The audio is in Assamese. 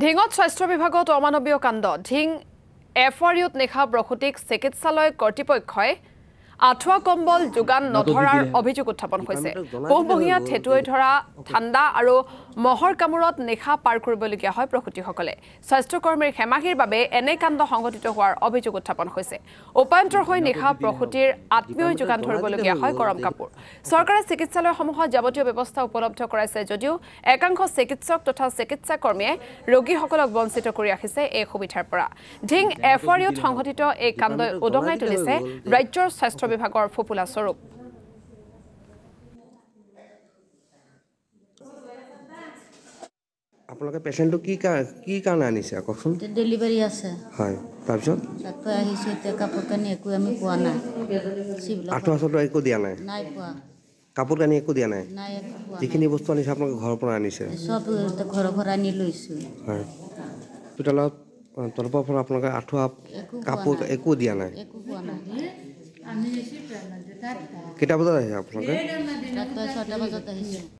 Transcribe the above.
ঢিঙত স্বাস্থ্য বিভাগত অমানৱীয় কাণ্ড ঢিং এফআৰইউত নিশা প্ৰসূতিক চিকিৎসালয় কৰ্তৃপক্ষই আঠুৱা কম্বল যোগান নধৰাৰ অভিযোগ উত্থাপন হৈছে। বহুবহীয়া ঠেটুৱৈ ধৰা ঠাণ্ডা আৰু মহৰ কামোৰত নিশা পাৰ কৰিবলগীয়া হয় প্ৰসূতিসকলে। স্বাস্থ্যকৰ্মীৰ হেমাহিৰ বাবে এনে কাণ্ড সংঘটিত হোৱাৰ অভিযোগ উত্থাপন হৈছে। উপায়ন্তৰ হৈ নিশা প্ৰসূতিৰ আত্মীয় যোগান ধৰিবলগীয়া হয় গৰম কাপোৰ। চৰকাৰে চিকিৎসালয়সমূহত যাৱতীয় ব্যৱস্থা উপলব্ধ কৰাইছে যদিও একাংশ চিকিৎসক তথা চিকিৎসা কৰ্মীয়ে ৰোগীসকলক বঞ্চিত কৰি ৰাখিছে এই সুবিধাৰ পৰা। ঢিং এফআৰইউত সংঘটিত এই কাণ্ডই উদঙাই তুলিছে ৰাজ্যৰ স্বাস্থ্য বিভাগৰ ফোপোলা স্বৰূপ। আপোনালোকে পেশেন্টটো কি কাৰণে আনিছে কওকচোন? ডেলিভাৰী আছে। হয়, তাৰপিছত ডাক্তৰ আহিছে, এতিয়া কাপোৰ কানি একো আমি পোৱা নাই। আঠুৱা চাঠুৱা একো দিয়া নাই? নাই পোৱা। কাপোৰ কানি একো দিয়া নাই? নাই, একো পোৱা। যিখিনি বস্তু আনিছে আপোনালোকে ঘৰৰ পৰা আনিছে? চব ঘৰৰ পৰা আনি লৈছোঁ। হয়, হস্পিটেলত তৰফৰ পৰা আপোনালোকে আঠুৱা কাপোৰ একো দিয়া নাই? একো পোৱা নাই। কেইটা বজাত আহিছে আপোনালোকে? ৰাতিপুৱা 6টা বজাত আহিছোঁ।